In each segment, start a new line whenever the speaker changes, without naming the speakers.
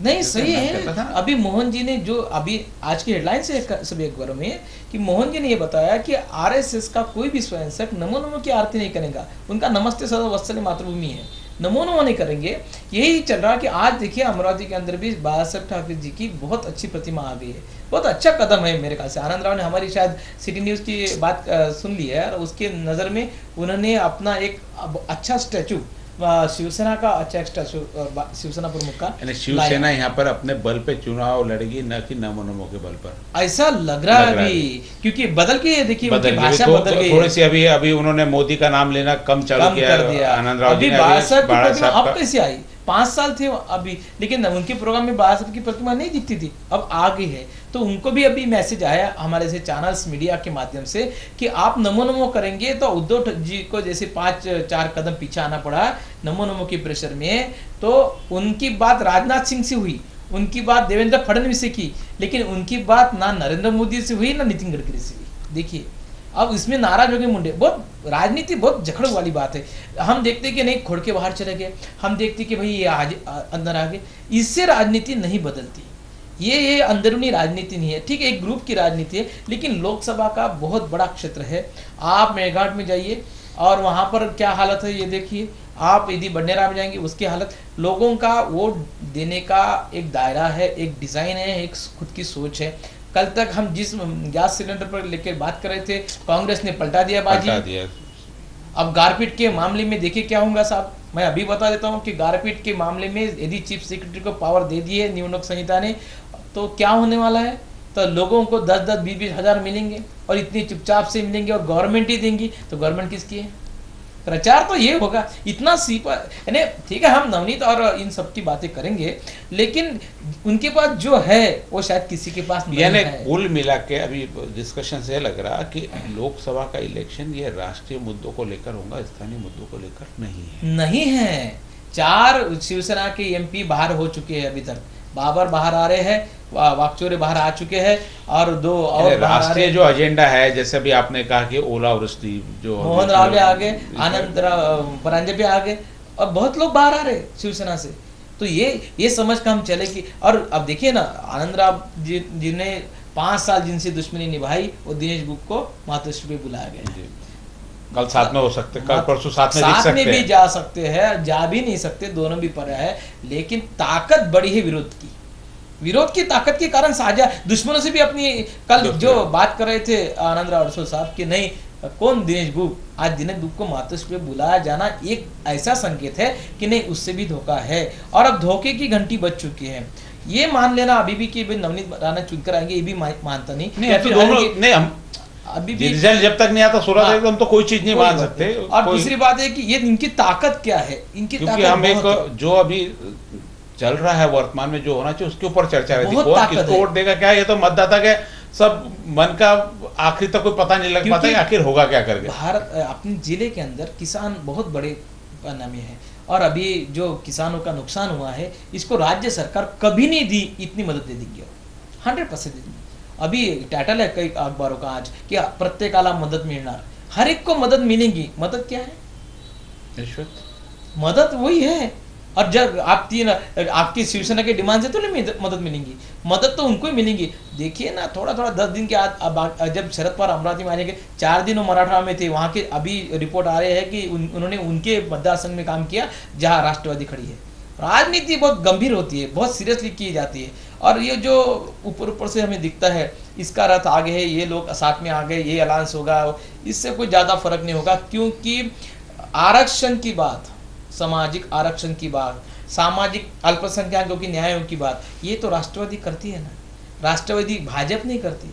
नहीं सही है। अभी मोहन जी ने जो अभी आज की हेडलाइन से सभी अखबारों में कि मोहन जी ने ये बताया कि आरएसएस का कोई भी स्वयंसेवक नमो नमो की आरती नहीं करेगा, उनका नमस्ते सदा वत्सले मातृभूमि है, नमो नमो नहीं करेंगे। यही चल रहा कि आज देखिए अमरावती के अंदर भी बाला साहब ठाकरे जी की बहुत अच्छी प्रतिमा आ गई है, बहुत अच्छा कदम है मेरे ख्याल से। आनंद राव ने हमारी शायद सिटी न्यूज़ की बात सुन ली है और उसके नज़र में उन्होंने अपना एक अच्छा स्टैचू शिवसेना का अच्छा स्टैचू शिवसेना प्रमुख का
शिवसेना यहाँ पर अपने बल पे चुनाव लड़ेगी, न कि नमो नमो के बल पर,
ऐसा लग रहा है अभी, क्योंकि बदल के देखिए उनकी भाषा बदल गई
थोड़ी सी। अभी उन्होंने मोदी का नाम लेना कम चालू किया आनंद राव जी ने।
अब कैसे आई, 5 साल थे अभी, लेकिन उनके प्रोग्राम में बाला साहब की प्रतिमा नहीं दिखती थी, अब आ गई है। तो उनको भी अभी मैसेज आया हमारे से चैनल्स मीडिया के माध्यम से कि आप नमो नमो करेंगे तो उद्धव जी को जैसे 5-4 कदम पीछे आना पड़ा नमो नमो के प्रेशर में। तो उनकी बात राजनाथ सिंह से हुई, उनकी बात देवेंद्र फडणवीस से की, लेकिन उनकी बात ना नरेंद्र मोदी से हुई ना नितिन गडकरी से हुई। देखिए अब इसमें नाराज हो गए मुंडे। बहुत राजनीति बहुत जखड़ वाली बात है। हम देखते कि नहीं खोड़ के बाहर चले गए, हम देखते कि भाई ये आज अंदर आ गए, इससे राजनीति नहीं बदलती। ये अंदरूनी राजनीति नहीं है, ठीक है, एक ग्रुप की राजनीति है, लेकिन लोकसभा का बहुत बड़ा क्षेत्र है। आप मेरघाट में जाइए और वहाँ पर क्या हालत है ये देखिए, आप यदि बंडेरा में जाएंगे उसकी हालत, लोगों का वोट देने का एक दायरा है, एक डिज़ाइन है, एक खुद की सोच है। कल तक हम जिस गैस सिलेंडर पर लेकर बात कर रहे थे, कांग्रेस ने पलटा दिया बाजी। अब गारपीट के मामले में देखिए क्या होगा साहब, मैं अभी बता देता हूं कि गारपीट के मामले में यदि चीफ सेक्रेटरी को पावर दे दी है नियामक संहिता ने, तो क्या होने वाला है। तो लोगों को 10-10, 20-20 हज़ार मिलेंगे और इतनी चुपचाप से मिलेंगे और गवर्नमेंट ही देंगी, तो गवर्नमेंट किसकी है। प्रचार तो ये होगा इतना यानी ठीक है, हम नवनीत और इन सब की बातें करेंगे, लेकिन उनके पास जो है वो शायद किसी के पास नहीं है।
कुल मिला के अभी डिस्कशन से लग रहा कि लोकसभा का इलेक्शन ये राष्ट्रीय मुद्दों को लेकर होगा, स्थानीय मुद्दों को लेकर नहीं है। 4 शिवसेना के एमपी बाहर हो चुके हैं, अभी तक बाबर बाहर आ रहे हैं, वाकचौरे बाहर आ चुके हैं और 2 और राष्ट्रीय जो एजेंडा है, जैसे भी आपने कहा कि ओलावृष्टि जो
मोहन राव भी आ गए, आनंद परांजपे भी आ गए और बहुत लोग बाहर आ रहे शिवसेना से। तो ये समझ कर हम चले कि, और अब देखिए ना आनंद राव जी जिन्हें 5 साल जिनसे दुश्मनी निभाई, वो दिनेश गुप्ता को मातोश्री पे बुलाया गया।
कल साथ में हो सकते, कल परसों साथ
में भी जा सकते हैं, जा भी नहीं सकते, दोनों भी पर है, लेकिन ताकत बड़ी है विरोध की ताकत के कारण साझा दुश्मनों से भी अपनी, कल जो बात कर रहे थे आनंद राव अडसोल साहब कि नहीं कौन दिनेश गुप्ता, आज दिनेश गुप्ता को मातोश्री पे बुलाया जाना एक ऐसा संकेत है कि नहीं उससे भी धोखा है और अब धोखे की घंटी बज चुकी है। ये मान लेना अभी भी कि नवनीत राणा चुनकर आएंगे, ये भी मानता नहीं।
हम अभी भी रिजल्ट जब तक नहीं आता सूरज एकदम तो कोई चीज नहीं मान सकते।
और दूसरी बात है कि ये इनकी ताकत क्या है, इनकी
क्योंकि हम एक जो अभी चल रहा है वर्तमान में जो होना चाहिए उसके ऊपर चर्चा रहती है, कौन किसको वोट देगा क्या, ये तो मतदाता के सब मन का आखिर तक कोई पता नहीं लग पाता है आखिर होगा क्या करके।
भारत अपने जिले के अंदर किसान बहुत बड़े नामी है और अभी जो किसानों का नुकसान हुआ है इसको राज्य सरकार कभी नहीं दी, इतनी मदद दे देंगे 100% दे देंगे। अभी टाइटल है कई अखबारों का आज कि प्रत्येकाला मदत मिलना, हर एक को मदद मिलेगी। मदद क्या है,
रिश्वत।
मदद वही है। और जब आप आपकी शिवसेना के डिमांड से तो नहीं मदद मिलेंगी, मदद तो उनको ही मिलेंगी। देखिए ना थोड़ा 10 दिन के बाद जब शरद पवार अमरावती में आने के 4 दिन वो मराठवाड़ा में थे, वहाँ के अभी रिपोर्ट आ रहे हैं कि उन्होंने उनके मतदार संघ में काम किया जहाँ राष्ट्रवादी खड़ी है। राजनीति बहुत गंभीर होती है, बहुत सीरियसली की जाती है और ये जो ऊपर से हमें दिखता है इसका रथ आगे है, ये लोग साथ में आ गए, ये अलायंस होगा, इससे कोई ज़्यादा फर्क नहीं होगा। क्योंकि आरक्षण की बात, सामाजिक आरक्षण की बात, सामाजिक अल्पसंख्यकों की न्यायों की बात, ये तो राष्ट्रवादी करती है ना, राष्ट्रवादी भाजपा नहीं करती।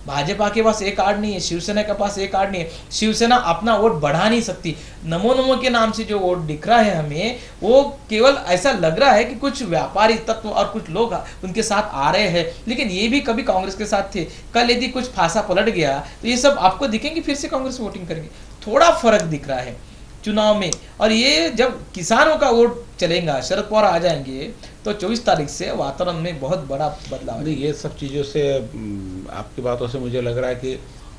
भाजपा के पास एक कार्ड नहीं है, शिवसेना के पास एक कार्ड नहीं है, शिवसेना अपना वोट बढ़ा नहीं सकती। नमो नमो के नाम से जो वोट दिख रहा है हमें, वो केवल ऐसा लग रहा है कि कुछ व्यापारी तत्व और कुछ लोग उनके साथ आ रहे हैं, लेकिन ये भी कभी कांग्रेस के साथ थे। कल यदि कुछ फांसा पलट गया तो ये सब आपको दिखेंगे, फिर से कांग्रेस वोटिंग करेंगे। थोड़ा फर्क दिख रहा है चुनाव में। और ये जब किसानों का वोट चलेगा, शरद पवार आ जाएंगे, तो 24 तारीख से वातावरण में बहुत बड़ा बदलाव है।
ये सब चीज़ों से आपकी बातों से मुझे लग रहा है कि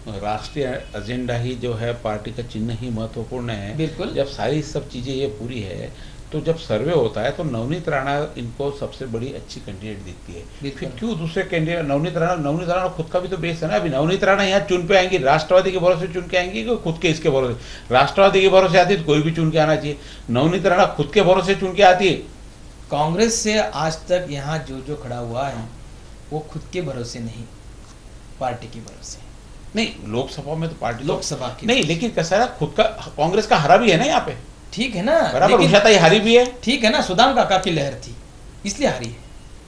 राष्ट्रीय एजेंडा ही जो है, पार्टी का चिन्ह ही महत्वपूर्ण है।
बिल्कुल।
जब सारी सब चीज़ें ये पूरी है तो जब सर्वे होता है तो नवनीत राणा इनको सबसे बड़ी अच्छी कैंडिडेट दिखती है। फिर क्यों दूसरे कैंडिडेट नवनीत राणा खुद का भी तो बेस है ना। अभी नवनीत राणा यहाँ चुन पे आएंगी, राष्ट्रवादी के भरोसे चुन के आएंगी कि खुद के इसके भरोसे? राष्ट्रवादी के भरोसे आती है तो कोई भी चुन के आना चाहिए। नवनीत राणा खुद के भरोसे चुन के आती है।
कांग्रेस से आज तक यहाँ जो खड़ा हुआ है वो खुद के भरोसे नहीं, पार्टी के भरोसे।
नहीं, लोकसभा में तो पार्टी
लोकसभा की
नहीं, लेकिन कैसा है खुद का कांग्रेस का हरा भी है ना यहाँ पे।
ठीक है ना,
बराबर उषा ताई हारी भी है।
ठीक है ना, सुदाम काका की लहर थी इसलिए हारी है।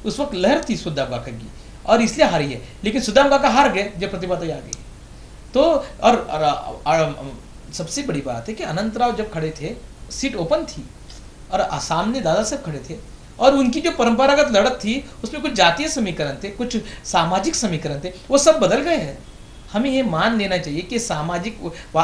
उस वक्त लहर थी सुदाम काका की और इसलिए हारी है। लेकिन सुदाम काका हार गए जब प्रतिभा ताई आ गई। तो और सबसे बड़ी बात है कि अनंतराव जब खड़े थे सीट ओपन थी और सामने दादा साहब खड़े थे और उनकी जो परंपरागत लड़त थी उसमें कुछ जातीय समीकरण थे, कुछ सामाजिक समीकरण थे, वो सब बदल गए हैं। हमें ये मान लेना चाहिए कि सामाजिक,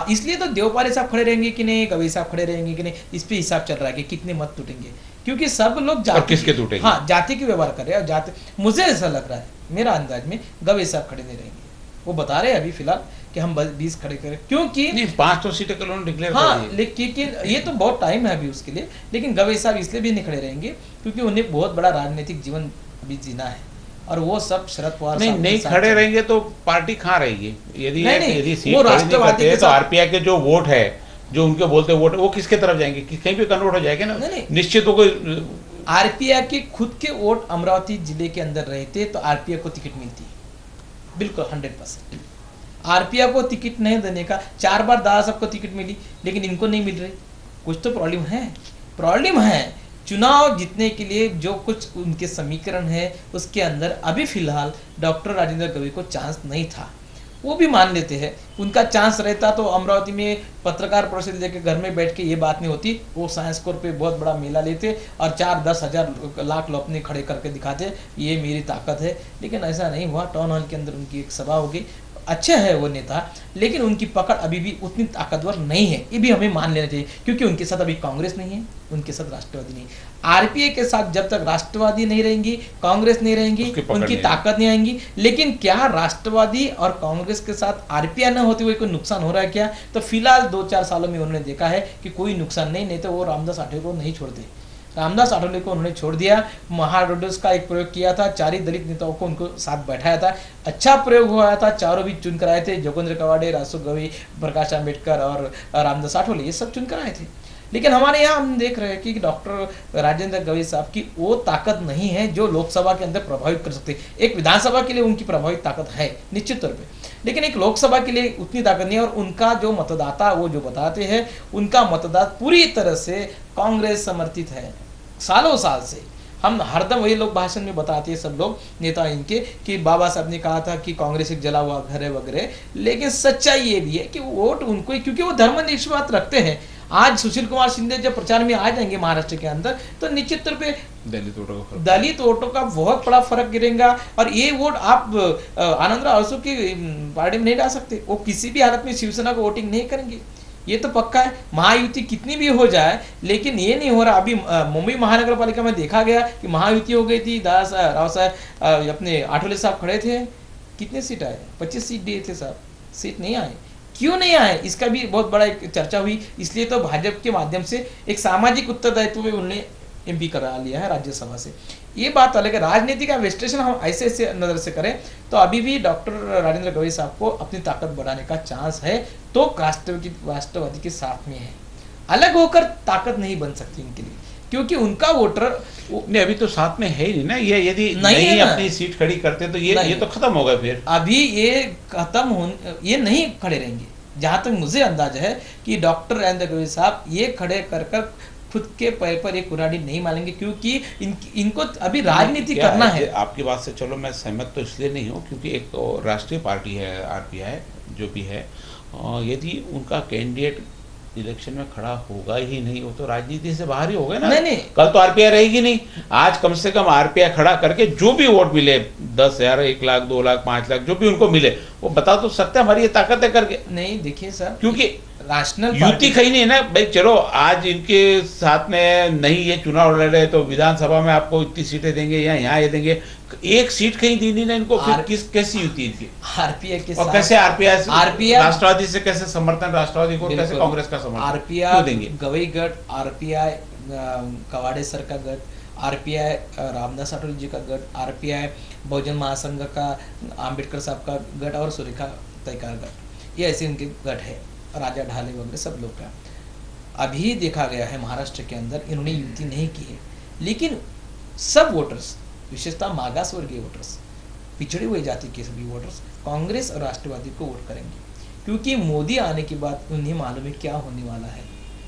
इसलिए तो देवपाले साहब खड़े रहेंगे कि नहीं, गवई साहब खड़े रहेंगे कि नहीं, इस पे हिसाब चल रहा है कि कितने मत टूटेंगे, क्योंकि सब लोग जाति
किसके टूटेंगे।
हाँ, जाति की व्यवहार कर रहे हैं और जाति, मुझे ऐसा लग रहा है, मेरा अंदाज में गवई साहब खड़े नहीं रहेंगे। वो बता रहे हैं अभी फिलहाल कि हम 20 खड़े करें, क्योंकि
5 तो सीटें कल डिक्लेयर
हाँ, लेकिन ये तो बहुत टाइम है अभी उसके लिए। लेकिन गवई साहब इसलिए भी नहीं खड़े रहेंगे क्योंकि उन्हें बहुत बड़ा राजनीतिक जीवन अभी जीना है और वो सब शरद पवार
नहीं खड़े रहेंगे तो पार्टी कहाँ रहेगी? यदि सीट
वो राष्ट्रवादी के
तो आरपीआई के जो वोट है, जो उनके बोलते वोट, वो किसके तरफ जाएंगे? कहीं भी कन्वर्ट हो जाएगा ना। निश्चित हो कोई
आरपीआई के खुद के वोट अमरावती जिले के अंदर रहते तो आरपीआई को टिकट मिलती, बिल्कुल 100%। आरपीआई को टिकट नहीं देने का, 4 बार दादा साहब को टिकट मिली लेकिन इनको नहीं मिल रही। कुछ तो प्रॉब्लम है। चुनाव जीतने के लिए जो कुछ उनके समीकरण है उसके अंदर अभी फिलहाल डॉक्टर राजेंद्र गवई को चांस नहीं था, वो भी मान लेते हैं। उनका चांस रहता तो अमरावती में पत्रकार परिषद लेके घर में बैठ के ये बात नहीं होती। वो साइंस कोर पे बहुत बड़ा मेला लेते और 4-10 हज़ार लाख लोग अपने खड़े करके दिखाते, ये मेरी ताकत है। लेकिन ऐसा नहीं हुआ। टाउन हॉल के अंदर उनकी एक सभा हो गई। अच्छे है वो नेता, लेकिन उनकी पकड़ अभी भी उतनी ताकतवर नहीं है, ये भी हमें मान लेना चाहिए। क्योंकि उनके साथ अभी कांग्रेस नहीं है, उनके साथ राष्ट्रवादी नहीं। आरपीआई के साथ जब तक राष्ट्रवादी नहीं रहेंगी, कांग्रेस नहीं रहेंगी, उनकी ताकत नहीं आएंगी। लेकिन क्या राष्ट्रवादी और कांग्रेस के साथ आरपीआई न होते हुए कोई नुकसान हो रहा है क्या? तो फिलहाल 2-4 सालों में उन्होंने देखा है कि कोई नुकसान नहीं तो वो रामदास आठवले को नहीं छोड़ते। रामदास आठवले को उन्होंने छोड़ दिया। महारोडस का एक प्रयोग किया था, 4 ही दलित नेताओं को उनको साथ बैठाया था, अच्छा प्रयोग हुआ था। चारों भी चुन कर आए थे, जोगेंद्र कवाड़े, रासु गवई, प्रकाश आंबेडकर और रामदास आठवले, ये सब चुन कर आए थे। लेकिन हमारे यहाँ हम देख रहे हैं कि डॉक्टर राजेंद्र गवई साहब की वो ताकत नहीं है जो लोकसभा के अंदर प्रभावित कर सकते। एक विधानसभा के लिए उनकी प्रभावित ताकत है निश्चित तौर पे, लेकिन एक लोकसभा के लिए उतनी ताकत नहीं है। और उनका जो मतदाता, वो जो बताते हैं, उनका मतदाता पूरी तरह से कांग्रेस समर्थित है। सालों साल से हम हरदम वही लोग भाषण में बताते हैं, सब लोग नेता इनके, कि बाबा साहब ने कहा था कि कांग्रेस एक जला हुआ घर है वगैरह। लेकिन सच्चाई ये भी है कि वोट उनको ही, क्योंकि वो धर्मनिरपेक्ष रखते हैं। आज सुशील कुमार शिंदे जब प्रचार में आ जाएंगे महाराष्ट्र के अंदर, तो निश्चित तौर पे दलित वोटों का बहुत बड़ा फर्क गिरेगा। और ये वोट आप आनंदराव अरसू की पार्टी में नहीं डाल सकते। वो किसी भी हालत में शिवसेना को वोटिंग नहीं करेंगे, ये तो पक्का है। महायुति कितनी भी हो जाए, लेकिन ये नहीं हो रहा। अभी मुंबई महानगर पालिका में देखा गया कि महायुति हो गई थी, दादा राव साहब अपने आठवले साहब खड़े थे, कितने सीट आए? 25 सीट दिए थे साहब, सीट नहीं आए। क्यों नहीं आए, इसका भी बहुत बड़ा एक चर्चा हुई। इसलिए तो भाजपा के माध्यम से एक सामाजिक उत्तरदायित्व में उन्होंने एमपी करा लिया है राज्यसभा से। ये बात अलग है। राजनीति का विश्लेषण हम ऐसे नजर से करें तो अभी भी डॉक्टर राजेंद्र गवई साहब को अपनी ताकत बढ़ाने का चांस है, तो राष्ट्रवादी के साथ में है। अलग होकर ताकत नहीं बन सकती इनके लिए, क्योंकि उनका वोटर
नहीं, अभी तो साथ में है ही नहीं ना। ये यदि नहीं अपनी सीट खड़ी करते तो ये तो खत्म होगा। फिर
अभी ये खत्म ये नहीं खड़े रहेंगे। जहां तक मुझे अंदाज है कि डॉक्टर राजेंद्र गवई साहब ये खड़े कर खुद के पैर पर एक कुराड़ी नहीं मानेंगे, क्योंकि इनको अभी राजनीति करना है।
आपकी बात से चलो मैं सहमत तो इसलिए नहीं हूँ क्योंकि एक राष्ट्रीय पार्टी है आरपीआई जो भी है, यदि उनका कैंडिडेट इलेक्शन में खड़ा होगा ही नहीं, वो तो राजनीति से बाहर ही हो गए ना।
नहीं।
कल तो आरपीआई रहेगी नहीं। आज कम से कम आरपीआई खड़ा करके जो भी वोट मिले, 10,000, 1 लाख, 2 लाख, 5 लाख, जो भी उनको मिले, वो बता तो सकते हमारी ये ताकत है करके।
नहीं, देखिए सर,
क्योंकि
नेशनल
युति कहीं नहीं है ना भाई। चलो आज इनके साथ में नहीं ये चुनाव लड़ रहे तो विधानसभा में आपको इतनी सीटें देंगे या यहाँ ये देंगे, एक सीट कहीं दी नहीं ना इनको। फिर कैसी युति इनकी
आरपीआई के
और कैसे आरपीआई राष्ट्रवादी से कैसे समर्थन, राष्ट्रवादी को कैसे कांग्रेस का समर्थन
आरपीआई देंगे? गवईगढ़, आरपीआई, कवाड़े सर का गढ़, आरपीआई रामदास अठौल जी का गढ़, आरपीआई बहुजन महासंघ का आम्बेडकर साहब का गढ़ और सुरेखा तैकार गढ़, ये ऐसे उनके गढ़ है, राजा ढाले वगैरह सब लोग का। अभी देखा गया है महाराष्ट्र के अंदर इन्होंने युति नहीं की है, लेकिन सब वोटर्स, विशेषतः मागास वर्गीय वोटर्स, पिछड़ी हुई जाति के सभी वोटर्स कांग्रेस और राष्ट्रवादी को वोट करेंगे, क्योंकि मोदी आने के बाद उन्हें मालूम है क्या होने वाला है,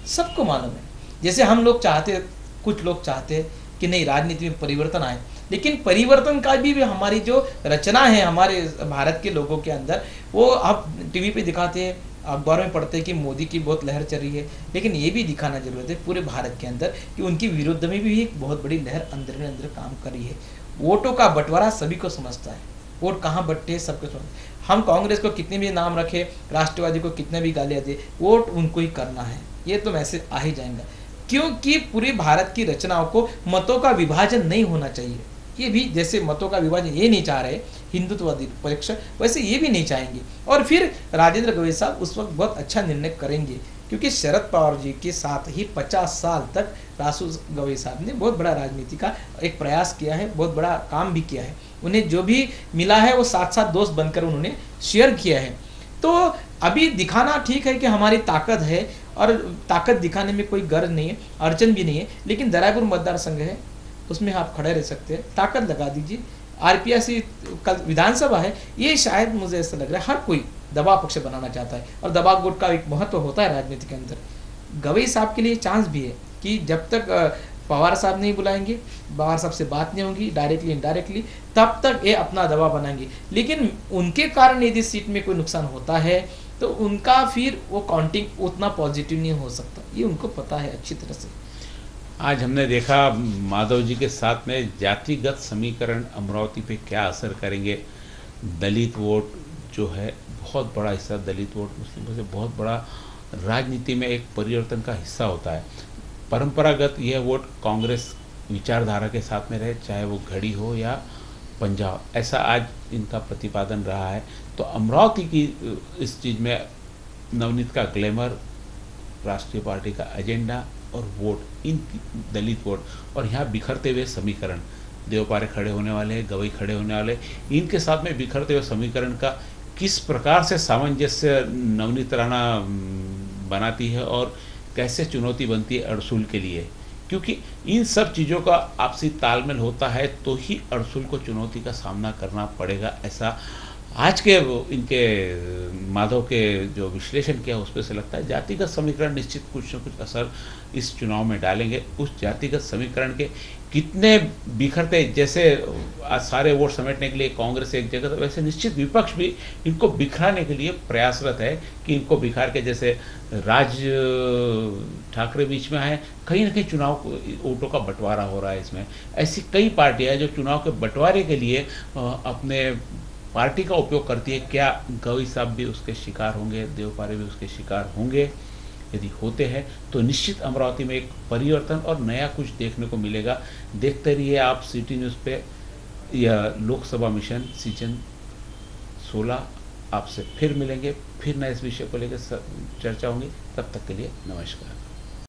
सबको मालूम है। जैसे हम लोग चाहते, कुछ लोग चाहते हैं कि नहीं राजनीति में परिवर्तन आए, लेकिन परिवर्तन का भी हमारी जो रचना है हमारे भारत के लोगों के अंदर, वो आप टीवी पे दिखाते हैं, अखबार में पढ़ते हैं कि मोदी की बहुत लहर चल रही है, लेकिन ये भी दिखाना जरूरत है पूरे भारत के अंदर कि उनके विरुद्ध में भी एक बहुत बड़ी लहर अंदर अंदर काम कर रही है। वोटों का बंटवारा सभी को समझता है, वोट कहाँ बंटते हैं सबको समझता है। हम कांग्रेस को कितने भी नाम रखे, राष्ट्रवादी को कितने भी गालियाँ दे, वोट उनको ही करना है, ये तो मैसेज आ ही जाएगा, क्योंकि पूरे भारत की रचनाओं को मतों का विभाजन नहीं होना चाहिए। ये भी जैसे मतों का विभाजन ये नहीं चाह रहे हिंदुत्ववादी परीक्षा, वैसे ये भी नहीं चाहेंगे। और फिर राजेंद्र गवई साहब उस वक्त बहुत अच्छा निर्णय करेंगे, क्योंकि शरद पवार जी के साथ ही 50 साल तक रासू गवई साहब ने बहुत बड़ा राजनीति का एक प्रयास किया है, बहुत बड़ा काम भी किया है। उन्हें जो भी मिला है वो साथ साथ दोस्त बनकर उन्होंने शेयर किया है। तो अभी दिखाना ठीक है कि हमारी ताकत है, और ताकत दिखाने में कोई गर्ज नहीं है, अड़चन भी नहीं है, लेकिन दरायपुर मतदार संघ है, उसमें आप खड़े रह सकते हैं, ताकत लगा दीजिए। आरपीआई कल विधानसभा है, ये शायद मुझे ऐसा लग रहा है हर कोई दबाव पक्ष बनाना चाहता है, और दबाव गुट का एक महत्व होता है राजनीति के अंदर। गवई साहब के लिए चांस भी है कि जब तक पवार साहब नहीं बुलाएंगे, पवार साहब से बात नहीं होगी डायरेक्टली इनडायरेक्टली, तब तक ये अपना दबाव बनाएंगे। लेकिन उनके कारण यदि सीट में कोई नुकसान होता है तो उनका फिर वो काउंटिंग उतना पॉजिटिव नहीं हो सकता, ये उनको पता है अच्छी तरह से।
आज हमने देखा माधव जी के साथ में जातिगत समीकरण अमरावती पे क्या असर करेंगे। दलित वोट जो है बहुत बड़ा हिस्सा, दलित वोट मुस्लिम से बहुत बड़ा राजनीति में एक परिवर्तन का हिस्सा होता है। परंपरागत यह वोट कांग्रेस विचारधारा के साथ में रहे, चाहे वो घड़ी हो या पंजाब, ऐसा आज इनका प्रतिपादन रहा है। तो अमरावती की इस चीज़ में नवनीत का ग्लैमर, राष्ट्रीय पार्टी का एजेंडा और वोट, इन दलित वोट, और यहाँ बिखरते हुए समीकरण, देवपारे खड़े होने वाले, गवई खड़े होने वाले, इनके साथ में बिखरते हुए समीकरण का किस प्रकार से सामंजस्य नवनीत राणा बनाती है और कैसे चुनौती बनती है अड़सुल के लिए, क्योंकि इन सब चीज़ों का आपसी तालमेल होता है तो ही अड़सुल को चुनौती का सामना करना पड़ेगा। ऐसा आज के इनके माधव के जो विश्लेषण किया उस पर से लगता है। जातिगत समीकरण निश्चित कुछ न कुछ असर इस चुनाव में डालेंगे। उस जातिगत समीकरण के कितने बिखरते, जैसे आज सारे वोट समेटने के लिए कांग्रेस एक जगह, तो वैसे निश्चित विपक्ष भी इनको बिखराने के लिए प्रयासरत है कि इनको बिखार के, जैसे राज ठाकरे बीच में है, कहीं ना कहीं चुनाव वोटों का बंटवारा हो रहा है इसमें। ऐसी कई पार्टियां जो चुनाव के बंटवारे के लिए अपने पार्टी का उपयोग करती है। क्या गवई साहब भी उसके शिकार होंगे, देवपारे भी उसके शिकार होंगे? यदि होते हैं तो निश्चित अमरावती में एक परिवर्तन और नया कुछ देखने को मिलेगा। देखते रहिए आप सिटी न्यूज़ पे। यह लोकसभा मिशन सीजन 16 आपसे फिर मिलेंगे, फिर नए इस विषय को लेकर चर्चा होंगी। तब तक के लिए नमस्कार।